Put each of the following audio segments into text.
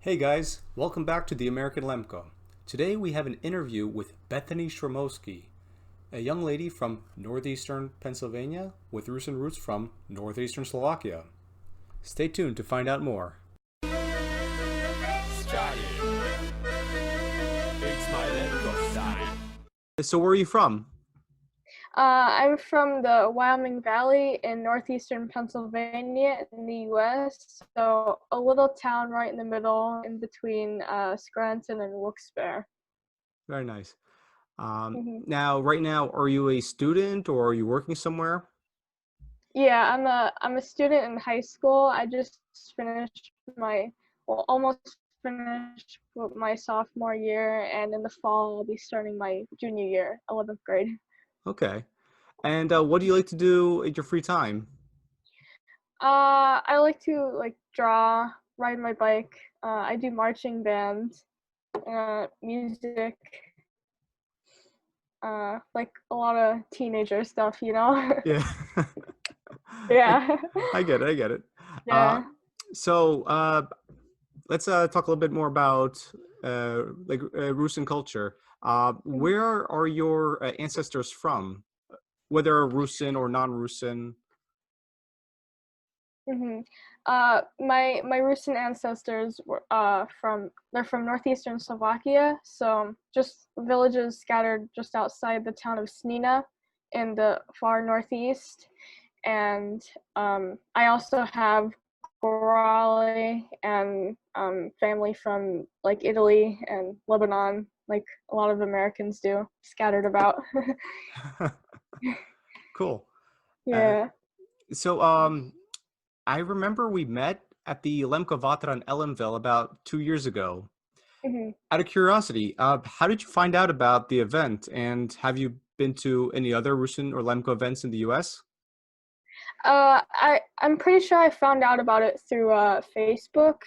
Hey guys, welcome back to the American Lemko. Today we have an interview with Bethany Sromovsky, a young lady from northeastern Pennsylvania with Russian roots from northeastern Slovakia. Stay tuned to find out more. So where are you from? I'm from the Wyoming Valley in northeastern Pennsylvania in the U.S., so a little town right in the middle in between Scranton and Wilkes-Barre. Very nice. hmm Now, right now, are you a student or are you working somewhere? Yeah, I'm a student in high school. I just finished almost finished with my sophomore year, and in the fall I'll be starting my junior year, 11th grade. Okay. And what do you like to do at your free time? I like to draw, ride my bike. I do marching band, music, like a lot of teenager stuff. Yeah. I, Yeah. I get it. I get it. Uh, Yeah. so let's talk a little bit more about Rusin culture. Where are your ancestors from? Whether Rusin or non-Rusin? hmm my recent ancestors were they're from northeastern Slovakia, so just villages scattered just outside the town of Snina in the far northeast. And I also have Gorale and family from like Italy and Lebanon, like a lot of Americans do, scattered about. Cool. Uh, Yeah. so I remember we met at the Lemko Vatra in Ellenville about 2 years ago. hmm Out of curiosity, how did you find out about the event, and have you been to any other Rusin or Lemko events in the U.S.? I'm pretty sure I found out about it through Facebook.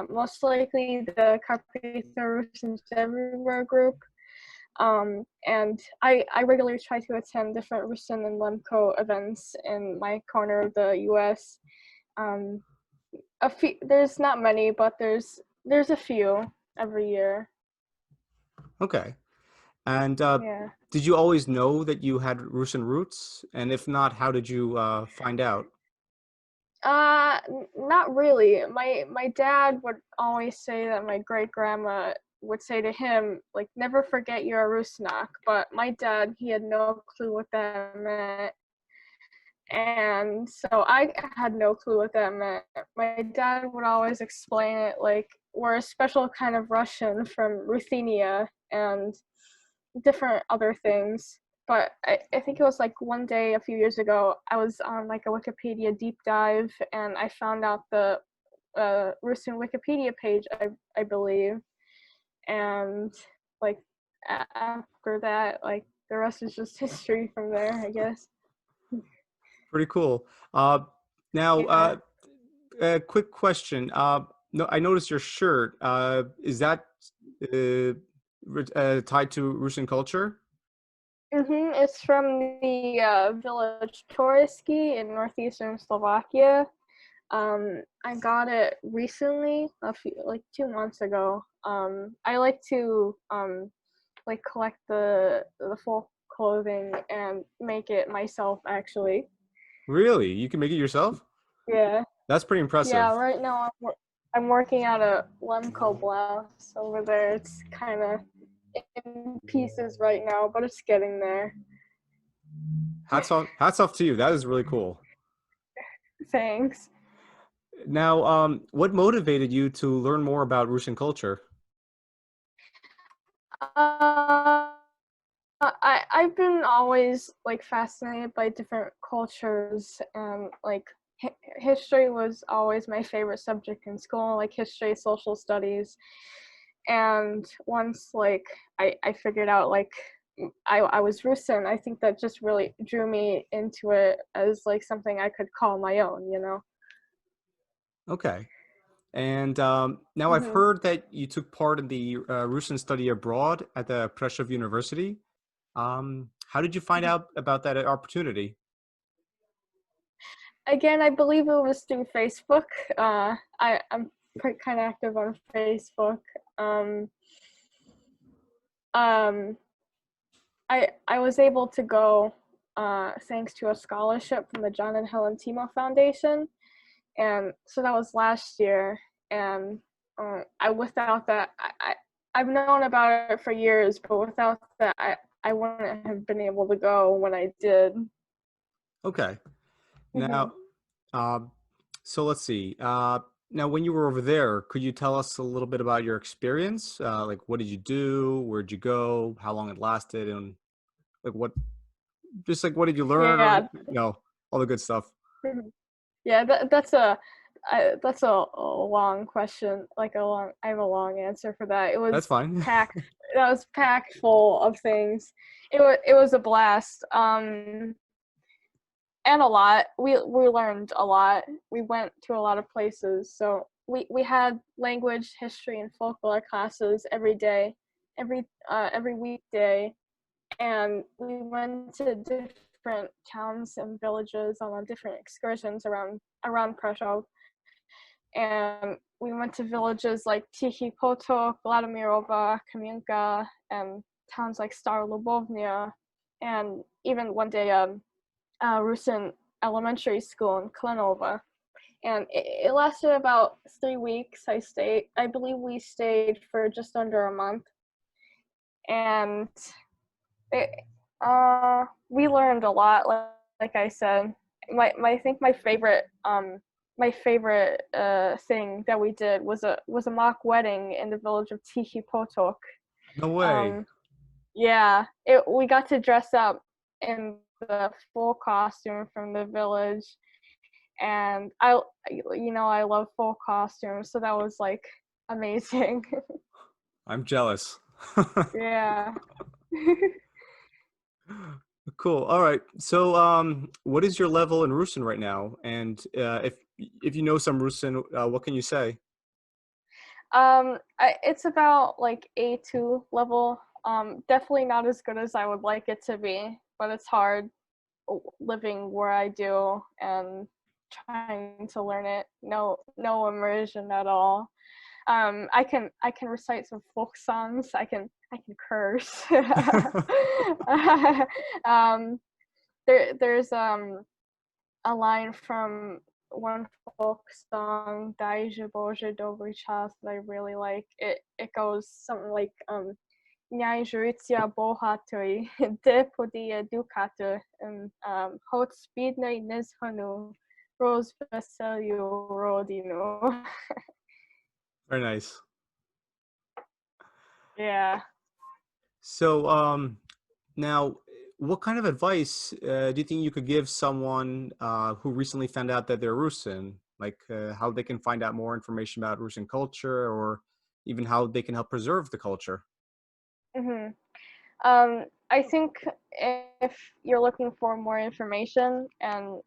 Most likely the Carpatho-Rusyn everywhere group. And I regularly try to attend different Rusyn and Lemko events in my corner of the U.S. Um, there's not many, but there's a few every year. Okay. And Yeah. did you always know that you had Russian roots? And if not, how did you find out? Not really. My dad would always say that my great grandma would say to him, like, never forget you're a Rusnak. But my dad, he had no clue what that meant. And so I had no clue what that meant. My dad would always explain it like we're a special kind of Russian from Ruthenia and different other things. But I think it was like one day a few years ago, I was on like a Wikipedia deep dive and I found out the Russian Wikipedia page, I believe. And like after that, like the rest is just history from there, I guess. Pretty cool. Now, Yeah. a quick question. No, I noticed your shirt. Is that uh, tied to Russian culture? It's from the village Torisky in northeastern Slovakia. I got it recently, like 2 months ago. I like to like collect the full clothing and make it myself actually. Really? You can make it yourself? Yeah. That's pretty Yeah, impressive. right now I'm working at a Lemko blouse over there. It's kind of in pieces right now, but it's getting there. Hats off to you. That is really cool. Thanks. Now, what motivated you to learn more about Russian culture? Uh, I've been always like fascinated by different cultures, and like history was always my favorite subject in school, like history, social studies. And once like I figured out like I was Rusin, I think that just really drew me into it as like something I could call my own. Okay. And now I've hmm heard that you took part in the Russian study abroad at the Prešov University. How did you find out about that opportunity? Again, I believe it was through Facebook. I'm kind of active on Facebook. Um, I was able to go thanks to a scholarship from the John and Helen Timo Foundation, and so that was last year. And without that, I've known about it for years, but without that, I wouldn't have been able to go when I did. Okay. Hmm. Now, so let's see. Now, when you were over there, could you tell us a little bit about your experience? Like, what did you do? Where'd you go? How long it lasted? And like, just like, what did you learn? Or, Yeah. all the good stuff. Mhm. Yeah, that's a long question. I have a long answer for that. It That's was fine. packed. That was packed full of things. It was a blast. And a lot. We learned a lot. We went to a lot of places. So we had language, history, and folklore classes every day, every weekday, and we went to different towns and villages on different excursions around Prussia. And we went to villages like Tichy Potok, Vladimirova, Kamienka, and towns like Star Lubovnia, and even one day Rusyn Elementary School in Klenova. And it lasted about 3 weeks. I believe we stayed for just under a month, and it, we learned a lot. Like I said, I think my favorite thing that we did was a mock wedding in the village of Tichy Potok. No way. Um, yeah, we got to dress up in the full costume from the village, and I love full costumes, so that was like amazing. I'm jealous. Yeah. Cool. All right. So, what is your level in Rusin right now? And if you know some Rusin, what can you say? It's about like A2 level. Definitely not as good as I would like it to be, but it's hard living where I do and trying to learn it. No immersion at all. I can recite some folk songs. I can curse. um, there's a line from one folk song, Dajże Boże Dobry Czas, that I really like. It goes something like Miaj życia bohatoj, de podije dukaty, and choć speednej nezhonu, rozweseliu rodinu. Very nice. Yeah. So, now, what kind of advice do you think you could give someone who recently found out that they're Rusin? Like how they can find out more information about Rusin culture, or even how they can help preserve the culture? Hmm. I think if you're looking for more information, and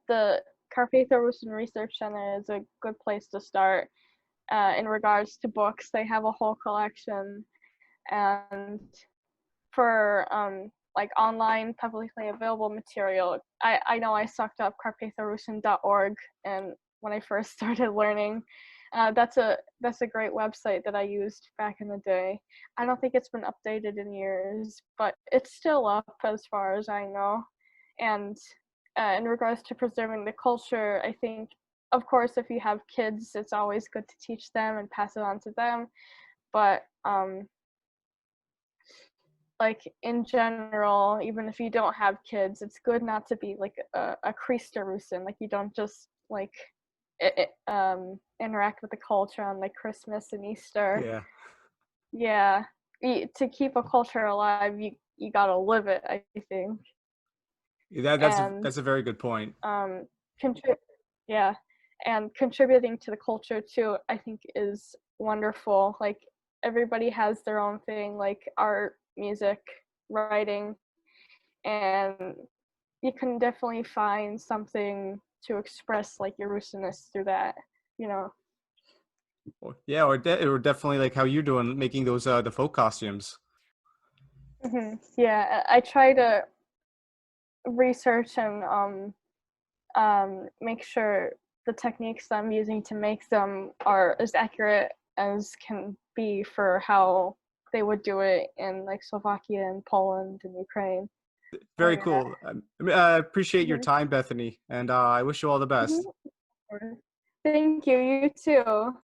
the Carpatho-Rusyn Research Center is a good place to start. In regards to books, they have a whole collection, and for like online publicly available material, I know I sucked up carpatho-rusyn.org, and when I first started learning, that's a great website that I used back in the day. I don't think it's been updated in years, but it's still up as far as I know. And in regards to preserving the culture, I think, of course, if you have kids, it's always good to teach them and pass it on to them. But like in general, even if you don't have kids, it's good not to be like a Kristarusin. Like you don't just like interact with the culture on like Christmas and Easter. Yeah, Yeah, to keep a culture alive, you gotta live it, I think. And that's a very good point. contribute, yeah, and contributing to the culture too, I think is wonderful. Like everybody has their own thing, like art, music, writing, and you can definitely find something to express like your Rusiness through that, you know. Yeah, or definitely like how you're doing, making those the folk costumes. Yeah, I try to research and make sure the techniques I'm using to make them are as accurate as can be for how they would do it in like Slovakia and Poland and Ukraine. Very Oh, cool. I appreciate your yeah. time, Bethany, and I wish you all the best. Mhm. Thank you. You too.